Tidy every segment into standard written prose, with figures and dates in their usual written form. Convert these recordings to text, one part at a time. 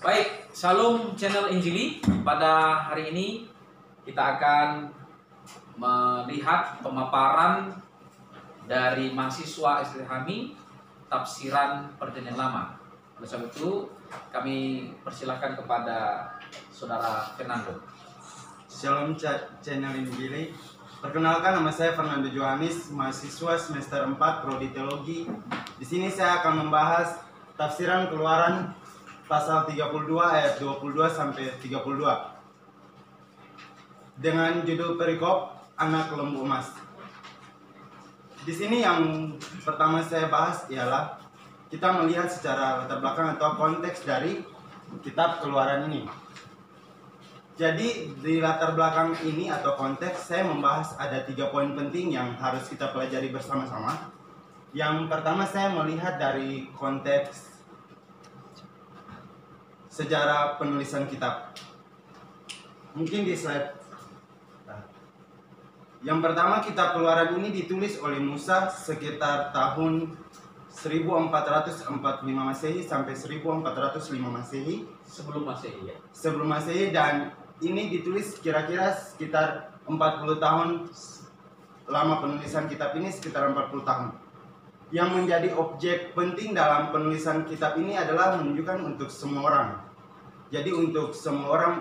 Baik, Shalom channel Injili. Pada hari ini kita akan melihat pemaparan dari mahasiswa STHMI tafsiran Perjanjian Lama. Oleh sebab itu, kami persilakan kepada Saudara Fernando. Shalom channel Injili. Perkenalkan, nama saya Fernando Johannes, mahasiswa semester 4 Prodi Teologi. Di sini saya akan membahas tafsiran Keluaran pasal 32 ayat 22 sampai 32 dengan judul perikop anak lembu emas. Di sini yang pertama saya bahas ialah kita melihat secara latar belakang atau konteks dari kitab Keluaran ini. Jadi di latar belakang ini atau konteks saya membahas ada 3 poin penting yang harus kita pelajari bersama-sama. Yang pertama saya melihat dari konteks sejarah penulisan kitab. Mungkin di slide. Yang pertama, kitab Keluaran ini ditulis oleh Musa sekitar tahun 1445 Masehi sampai 1405 Masehi. Sebelum Masehi ya. Sebelum Masehi, dan ini ditulis kira-kira sekitar 40 tahun. Lama penulisan kitab ini sekitar 40 tahun. Yang menjadi objek penting dalam penulisan kitab ini adalah menunjukkan untuk semua orang. Jadi untuk semua orang,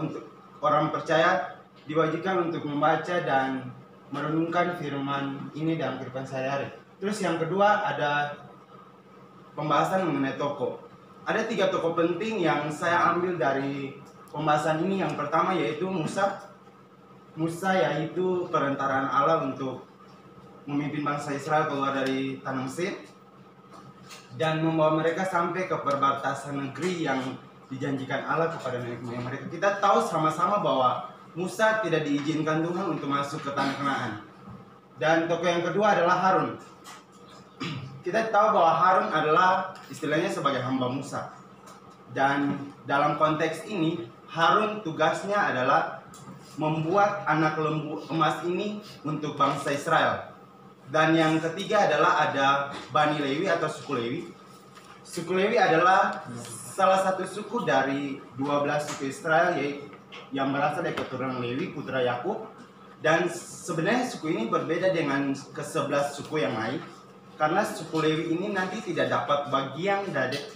untuk orang percaya diwajibkan untuk membaca dan merenungkan firman ini dalam kehidupan sehari-hari. Terus yang kedua ada pembahasan mengenai tokoh. Ada 3 tokoh penting yang saya ambil dari pembahasan ini. Yang pertama yaitu Musa. Musa yaitu perantaraan Allah untuk memimpin bangsa Israel keluar dari tanah Mesir dan membawa mereka sampai ke perbatasan negeri yang dijanjikan Allah kepada nenek moyang mereka. Kita tahu sama-sama bahwa Musa tidak diizinkan Tuhan untuk masuk ke tanah Kanaan. Dan tokoh yang kedua adalah Harun. Kita tahu bahwa Harun adalah istilahnya sebagai hamba Musa. Dan dalam konteks ini, Harun tugasnya adalah membuat anak lembu emas ini untuk bangsa Israel. Dan yang ketiga adalah ada Bani Lewi atau suku Lewi. Suku Lewi adalah salah satu suku dari 12 suku Israel yang berasal dari keturunan Lewi, putra Yakub. Dan sebenarnya suku ini berbeda dengan ke-11 suku yang lain, karena suku Lewi ini nanti tidak dapat bagian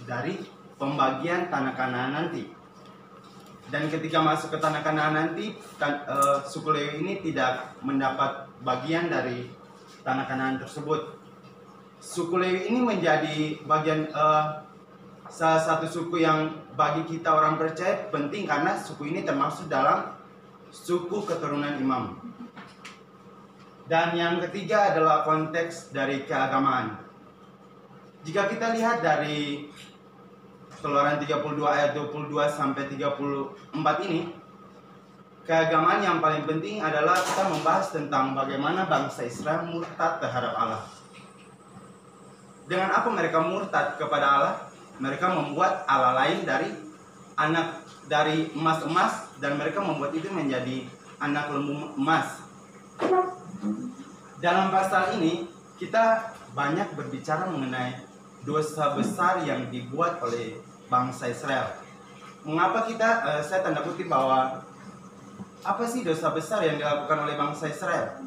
dari pembagian tanah Kanaan nanti. Dan ketika masuk ke tanah Kanaan nanti, suku Lewi ini tidak mendapat bagian dari tanah Kanaan tersebut. Suku Lewi ini menjadi bagian salah satu suku yang bagi kita orang percaya penting, karena suku ini termasuk dalam suku keturunan imam. Dan yang ketiga adalah konteks dari keagamaan. Jika kita lihat dari Keluaran 32 ayat 22 sampai 34 ini, keagamaan yang paling penting adalah kita membahas tentang bagaimana bangsa Israel murtad terhadap Allah. Dengan apa mereka murtad kepada Allah? Mereka membuat Allah lain dari emas-emas, dan mereka membuat itu menjadi anak lembu emas. Dalam pasal ini kita banyak berbicara mengenai dosa besar yang dibuat oleh bangsa Israel. Mengapa saya tanda kutip bahwa apa sih dosa besar yang dilakukan oleh bangsa Israel?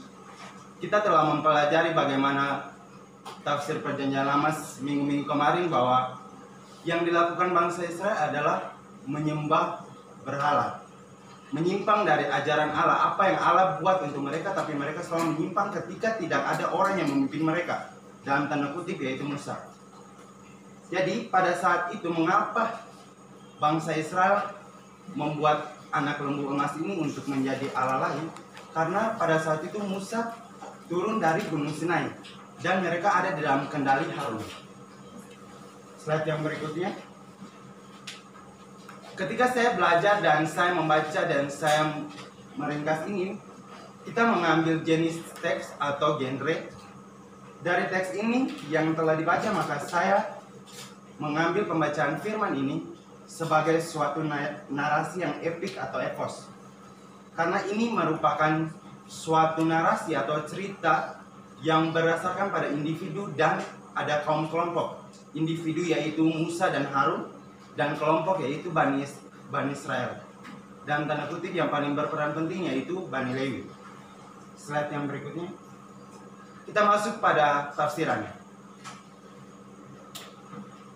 Kita telah mempelajari bagaimana tafsir Perjanjian Lama minggu-minggu kemarin, bahwa yang dilakukan bangsa Israel adalah menyembah berhala, menyimpang dari ajaran Allah. Apa yang Allah buat untuk mereka, tapi mereka selalu menyimpang ketika tidak ada orang yang memimpin mereka, dalam tanda kutip yaitu Musa. Jadi pada saat itu mengapa bangsa Israel membuat anak lembu emas ini untuk menjadi Allah lain? Karena pada saat itu Musa turun dari Gunung Sinai dan mereka ada di dalam kendali Harun. Slide yang berikutnya. Ketika saya belajar dan saya membaca dan saya meringkas ini, kita mengambil jenis teks atau genre. Dari teks ini yang telah dibaca, maka saya mengambil pembacaan firman ini sebagai suatu narasi yang epik atau epos. Karena ini merupakan suatu narasi atau cerita yang berdasarkan pada individu dan ada kaum kelompok. Individu yaitu Musa dan Harun, dan kelompok yaitu Bani Israel. Dan tanda kutip yang paling berperan penting yaitu Bani Lewi. Slide yang berikutnya. Kita masuk pada tafsirannya.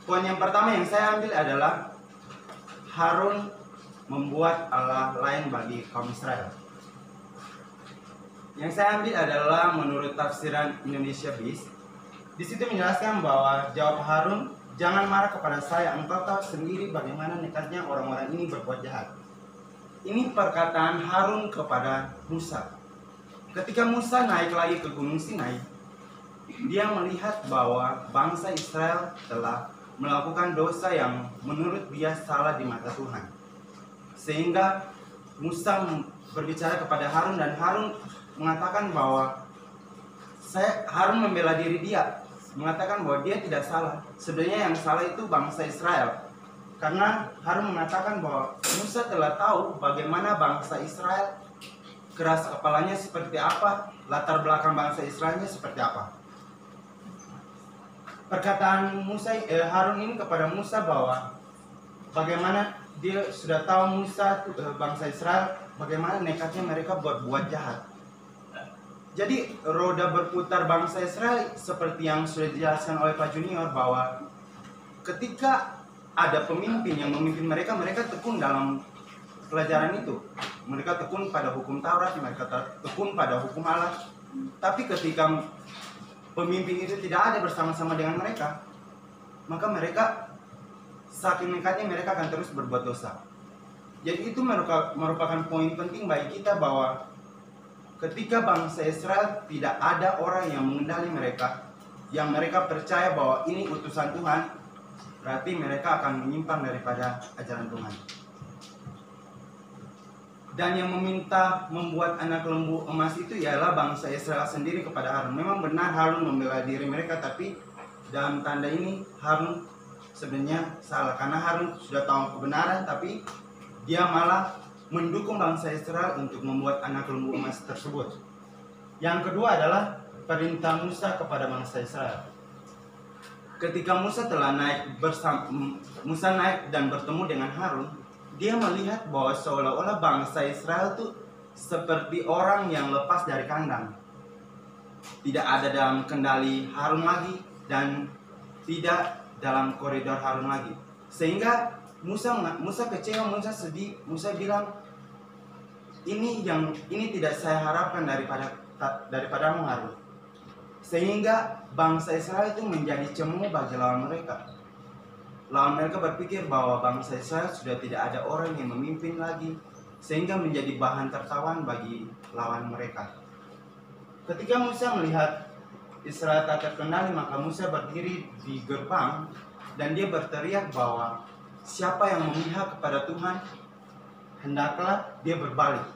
Poin yang pertama yang saya ambil adalah Harun membuat Allah lain bagi kaum Israel. Yang saya ambil adalah menurut tafsiran Indonesia Bis. Di situ menjelaskan bahwa jawab Harun, "Jangan marah kepada saya, engkau tahu sendiri bagaimana nekatnya orang-orang ini berbuat jahat." Ini perkataan Harun kepada Musa. Ketika Musa naik lagi ke Gunung Sinai, dia melihat bahwa bangsa Israel telah melakukan dosa yang menurut dia salah di mata Tuhan. Sehingga Musa berbicara kepada Harun dan Harun mengatakan bahwa Harun membela diri dia, mengatakan bahwa dia tidak salah. Sebenarnya yang salah itu bangsa Israel. Karena Harun mengatakan bahwa Musa telah tahu bagaimana bangsa Israel keras kepalanya seperti apa, latar belakang bangsa Israelnya seperti apa. Perkataan Harun ini kepada Musa bahwa bagaimana dia sudah tahu bangsa Israel, bagaimana nekatnya mereka buat jahat. Jadi roda berputar bangsa Israel seperti yang sudah dijelaskan oleh Pak Junior, bahwa ketika ada pemimpin yang memimpin mereka, mereka tekun dalam pelajaran itu. Mereka tekun pada hukum Taurat, mereka tekun pada hukum Allah. Tapi ketika pemimpin itu tidak ada bersama-sama dengan mereka, maka mereka saking nekatnya mereka akan terus berbuat dosa. Jadi itu merupakan poin penting bagi kita bahwa ketika bangsa Israel tidak ada orang yang mengendali mereka, yang mereka percaya bahwa ini utusan Tuhan, berarti mereka akan menyimpang daripada ajaran Tuhan. Dan yang meminta membuat anak lembu emas itu ialah bangsa Israel sendiri kepada Harun. Memang benar Harun membela diri mereka, tapi dalam tanda ini Harun sebenarnya salah. Karena Harun sudah tahu kebenaran, tapi dia malah mendukung bangsa Israel untuk membuat anak lembu emas tersebut. Yang kedua adalah perintah Musa kepada bangsa Israel. Ketika Musa naik dan bertemu dengan Harun, dia melihat bahwa seolah-olah bangsa Israel itu seperti orang yang lepas dari kandang. Tidak ada dalam kendali Harun lagi dan tidak dalam koridor Harun lagi. Sehingga Musa kecewa, Musa sedih, Musa bilang, ini tidak saya harapkan daripadamu Harun. Sehingga bangsa Israel itu menjadi cemu bagi lawan mereka. Lawan mereka berpikir bahwa bangsa Israel sudah tidak ada orang yang memimpin lagi, sehingga menjadi bahan tertawan bagi lawan mereka. Ketika Musa melihat Israel tak terkendali, maka Musa berdiri di gerbang dan dia berteriak bahwa siapa yang memihak kepada Tuhan, hendaklah dia berbalik.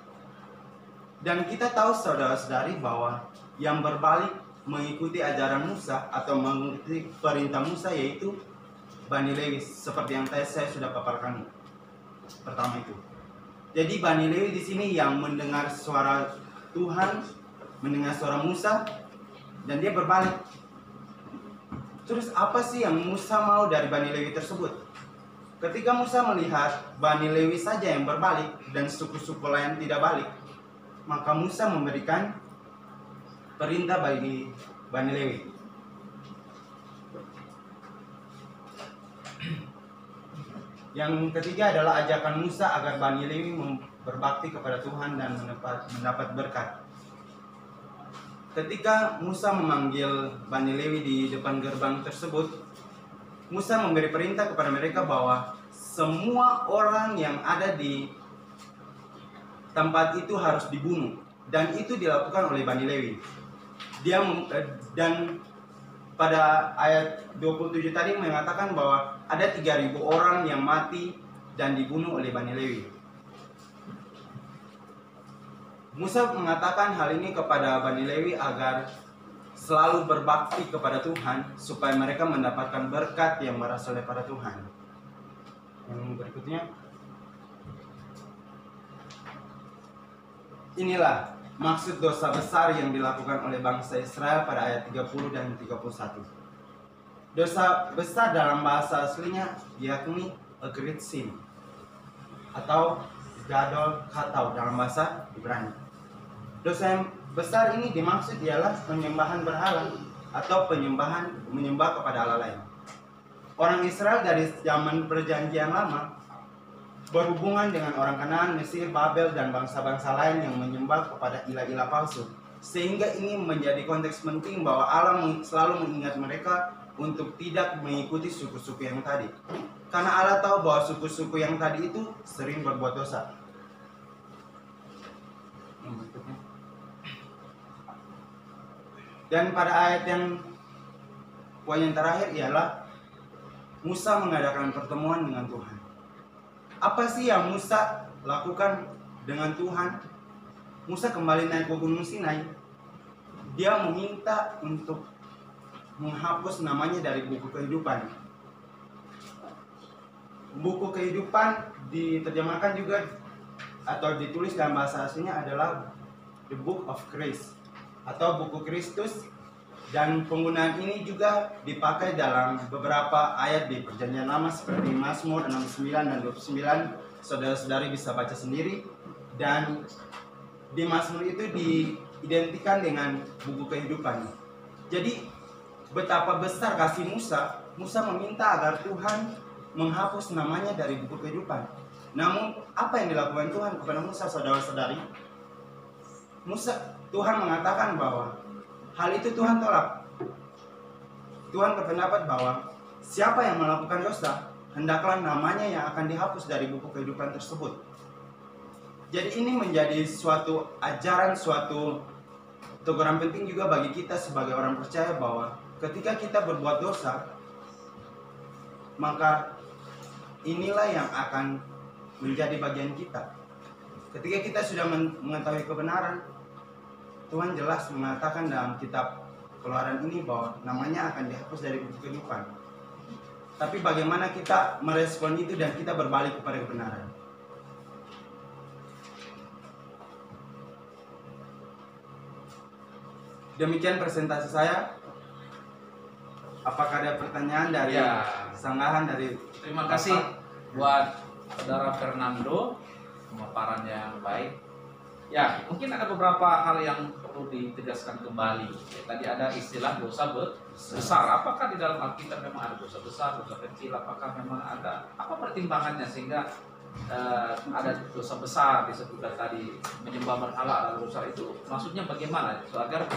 Dan kita tahu saudara-saudari bahwa yang berbalik mengikuti ajaran Musa atau mengikuti perintah Musa yaitu Bani Lewi, seperti yang tadi saya sudah paparkan pertama itu. Jadi Bani Lewi di sini yang mendengar suara Tuhan, mendengar suara Musa, dan dia berbalik. Terus apa sih yang Musa mau dari Bani Lewi tersebut? Ketika Musa melihat Bani Lewi saja yang berbalik dan suku-suku lain tidak balik, maka Musa memberikan perintah bagi Bani Lewi. Yang ketiga adalah ajakan Musa agar Bani Lewi berbakti kepada Tuhan dan mendapat berkat. Ketika Musa memanggil Bani Lewi di depan gerbang tersebut, Musa memberi perintah kepada mereka bahwa semua orang yang ada di tempat itu harus dibunuh, dan itu dilakukan oleh Bani Lewi. Dan pada ayat 27 tadi mengatakan bahwa ada 3.000 orang yang mati dan dibunuh oleh Bani Lewi. Musa mengatakan hal ini kepada Bani Lewi agar selalu berbakti kepada Tuhan supaya mereka mendapatkan berkat yang berasal daripada Tuhan. Yang berikutnya, inilah maksud dosa besar yang dilakukan oleh bangsa Israel pada ayat 30 dan 31. Dosa besar dalam bahasa aslinya yakni a great sin, atau gadol khatau dalam bahasa Ibrani. Dosa yang besar ini dimaksud ialah penyembahan berhala atau menyembah kepada Allah lain. Orang Israel dari zaman perjanjian lama berhubungan dengan orang Kanaan, Mesir, Babel, dan bangsa-bangsa lain yang menyembah kepada ilah-ilah palsu. Sehingga ini menjadi konteks penting bahwa Allah selalu mengingat mereka untuk tidak mengikuti suku-suku yang tadi. Karena Allah tahu bahwa suku-suku yang tadi itu sering berbuat dosa. Dan pada ayat yang poin yang terakhir ialah Musa mengadakan pertemuan dengan Tuhan. Apa sih yang Musa lakukan dengan Tuhan? Musa kembali naik ke Gunung Sinai. Dia meminta untuk menghapus namanya dari buku kehidupan. Buku kehidupan diterjemahkan juga atau ditulis dalam bahasa aslinya adalah The Book of Christ atau buku Kristus, dan penggunaan ini juga dipakai dalam beberapa ayat di Perjanjian Lama seperti Mazmur 69 dan 29. Saudara-saudari bisa baca sendiri, dan di Mazmur itu diidentikan dengan buku kehidupan. Jadi betapa besar kasih Musa. Musa meminta agar Tuhan menghapus namanya dari buku kehidupan. Namun apa yang dilakukan Tuhan kepada Musa, saudara-saudari? Tuhan mengatakan bahwa hal itu Tuhan tolak. Tuhan berpendapat bahwa siapa yang melakukan dosa, hendaklah namanya yang akan dihapus dari buku kehidupan tersebut. Jadi ini menjadi suatu ajaran, suatu teguran penting juga bagi kita sebagai orang percaya bahwa ketika kita berbuat dosa, maka inilah yang akan menjadi bagian kita. Ketika kita sudah mengetahui kebenaran, Tuhan jelas mengatakan dalam kitab Keluaran ini bahwa namanya akan dihapus dari buku kehidupan. Tapi bagaimana kita merespon itu dan kita berbalik kepada kebenaran? Demikian presentasi saya. Apakah ada pertanyaan dari sanggahan dari? Terima kasih buat Saudara Fernando, pemaparan yang baik. Ya, mungkin ada beberapa hal yang perlu ditegaskan kembali. Ya, tadi ada istilah dosa besar. Apakah di dalam Alkitab memang ada dosa besar, dosa kecil? Apakah memang ada apa pertimbangannya sehingga ada dosa besar disebutkan tadi menyembah berhala adalah dosa itu? Maksudnya bagaimana? So, agar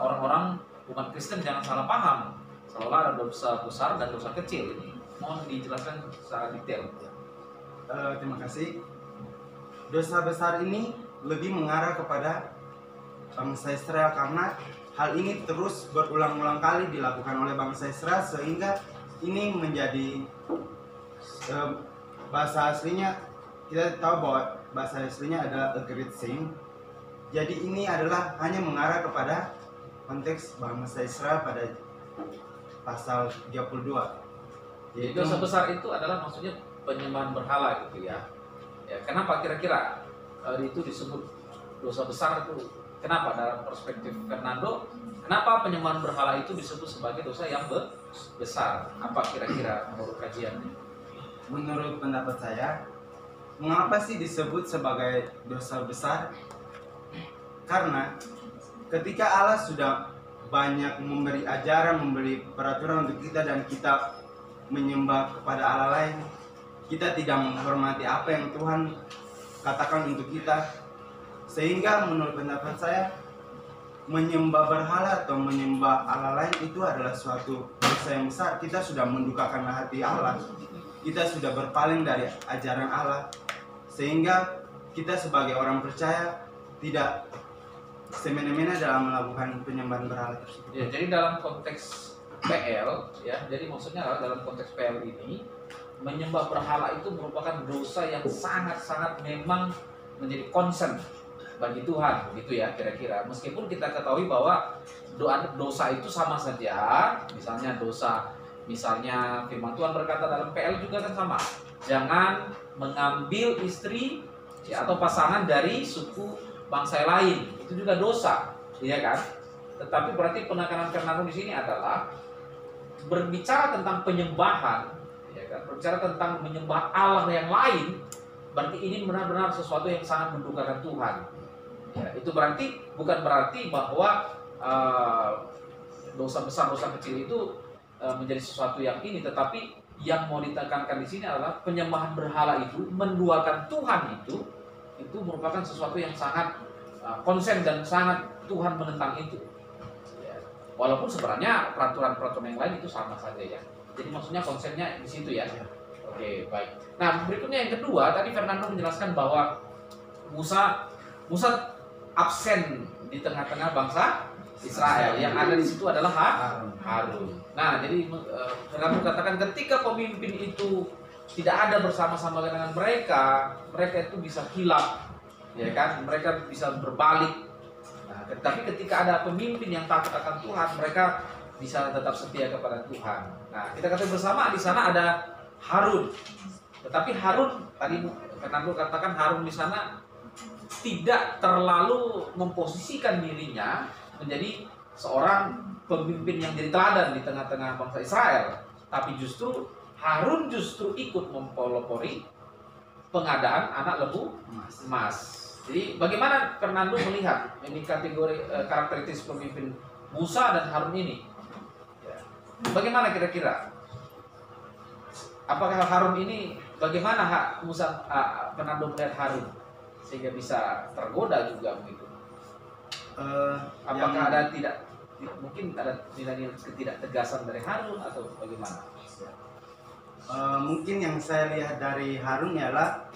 orang-orang umat Kristen jangan salah paham. Seolah ada dosa besar dan dosa kecil ini. Mohon dijelaskan secara detail. Terima kasih. Dosa besar ini lebih mengarah kepada bangsa Israel karena hal ini terus berulang-ulang kali dilakukan oleh bangsa Israel sehingga ini menjadi bahasa aslinya, kita tahu bahwa bahasa aslinya adalah a great sin. Jadi ini adalah hanya mengarah kepada konteks bangsa Israel pada pasal 32. Jadi dosa besar itu adalah maksudnya penyembahan berhala gitu ya. Ya, kenapa kira-kira itu disebut dosa besar itu? Kenapa dalam perspektif Fernando? Kenapa penyembahan berhala itu disebut sebagai dosa yang besar? Apa kira-kira menurut kajiannya? Menurut pendapat saya, mengapa sih disebut sebagai dosa besar? Karena ketika Allah sudah banyak memberi ajaran, memberi peraturan untuk kita dan kita menyembah kepada Allah lain, kita tidak menghormati apa yang Tuhan katakan untuk kita, sehingga menurut pendapat saya menyembah berhala atau menyembah Allah lain itu adalah suatu dosa yang besar. Kita sudah mendukakan hati Allah, kita sudah berpaling dari ajaran Allah, sehingga kita sebagai orang percaya tidak semena-mena dalam melakukan penyembahan berhala tersebut. Ya, jadi dalam konteks PL ya, jadi maksudnya dalam konteks PL ini menyembah berhala itu merupakan dosa yang sangat-sangat memang menjadi concern bagi Tuhan, begitu ya kira-kira. Meskipun kita ketahui bahwa dosa itu sama saja, misalnya firman Tuhan berkata dalam PL juga kan sama, jangan mengambil istri ya, atau pasangan dari suku bangsa lain, itu juga dosa, ya kan? Tetapi berarti penekanan Fernando di sini adalah berbicara tentang penyembahan. Ya, kan? Berbicara tentang menyembah Allah yang lain, berarti ini benar-benar sesuatu yang sangat mendukakan Tuhan. Ya, itu berarti bukan berarti bahwa dosa besar, dosa kecil itu menjadi sesuatu yang ini, tetapi yang mau ditekankan di sini adalah penyembahan berhala itu, menduakan Tuhan itu merupakan sesuatu yang sangat konsen dan sangat Tuhan menentang itu. Ya. Walaupun sebenarnya peraturan-peraturan yang lain itu sama saja ya. Jadi maksudnya konsennya di situ ya. Oke, baik. Nah, berikutnya yang kedua, tadi Fernando menjelaskan bahwa Musa absen di tengah-tengah bangsa Israel. Yang ada di situ adalah Harun. Nah, jadi Fernando katakan ketika pemimpin itu tidak ada bersama-sama dengan mereka itu bisa hilaf, ya kan? Mereka bisa berbalik. Nah, tapi ketika ada pemimpin yang takut akan Tuhan, mereka bisa tetap setia kepada Tuhan. Nah, kita katakan bersama di sana ada Harun. Tetapi Harun tadi Fernando katakan Harun di sana tidak terlalu memposisikan dirinya menjadi seorang pemimpin yang jadi teladan di tengah-tengah bangsa Israel, tapi justru Harun ikut mempelopori pengadaan anak lembu emas. Jadi bagaimana Fernando melihat ini kategori karakteristik pemimpin Musa dan Harun ini? Bagaimana kira-kira? Apakah Harun ini bagaimana Fernando melihat Harun sehingga bisa tergoda juga begitu? Apakah ada mungkin ada nilai ketidaktegasan dari Harun atau bagaimana? Mungkin yang saya lihat dari Harun ialah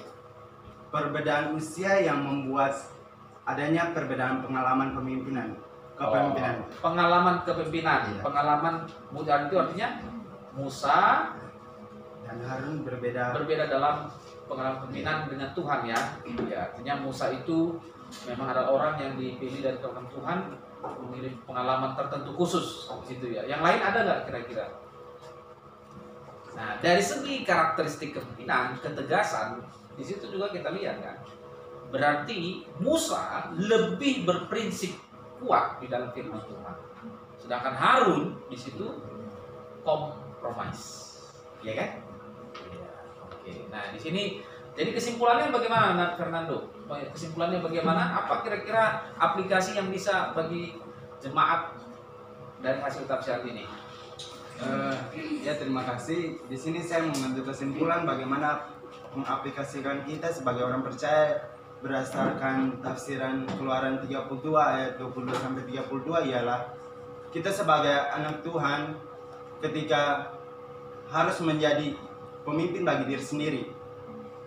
perbedaan usia yang membuat adanya perbedaan pengalaman kepemimpinan. Pengalaman kepemimpinan, iya. Pengalaman muda itu artinya Musa dan Harun berbeda dalam pengalaman kepemimpinan dengan Tuhan ya. Ya, artinya Musa itu memang adalah orang yang dipilih dari Tuhan memiliki pengalaman tertentu khusus di situ ya. Yang lain ada nggak kira-kira? Nah, dari segi karakteristik kepemimpinan, ketegasan, di situ juga kita lihat kan. Berarti Musa lebih berprinsip kuat di dalam firman Tuhan. Sedangkan Harun di situ kompromis. Iya kan? Ya, oke. Nah, di sini jadi kesimpulannya bagaimana Fernando? Kesimpulannya bagaimana? Apa kira-kira aplikasi yang bisa bagi jemaat dari hasil tafsir ini? Ya, terima kasih. Di sini saya mengambil kesimpulan bagaimana mengaplikasikan kita sebagai orang percaya berdasarkan tafsiran Keluaran 32 ayat 22 sampai 32 ialah kita sebagai anak Tuhan ketika harus menjadi pemimpin bagi diri sendiri.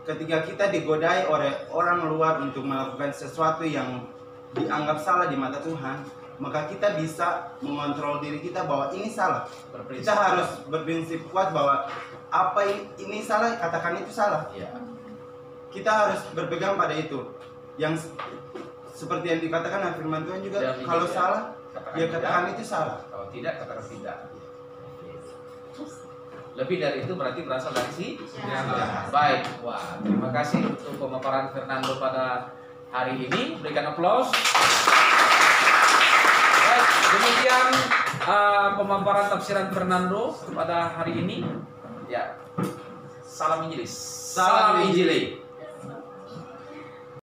Ketika kita digodai oleh orang luar untuk melakukan sesuatu yang dianggap salah di mata Tuhan, maka kita bisa mengontrol diri kita bahwa ini salah. Kita harus berprinsip kuat bahwa apa ini salah, katakan itu salah. Ya. Kita harus berpegang pada itu. Yang seperti yang dikatakan dalam firman Tuhan juga, kalau salah, katakan itu salah. Kalau tidak, katakan tidak. Lebih dari itu berarti berasal dari baik. Wah, terima kasih untuk pemaparan Fernando pada hari ini. Berikan aplaus. Baik, demikian pemaparan tafsiran Fernando pada hari ini. Ya, salam Injilis. Salam Injili.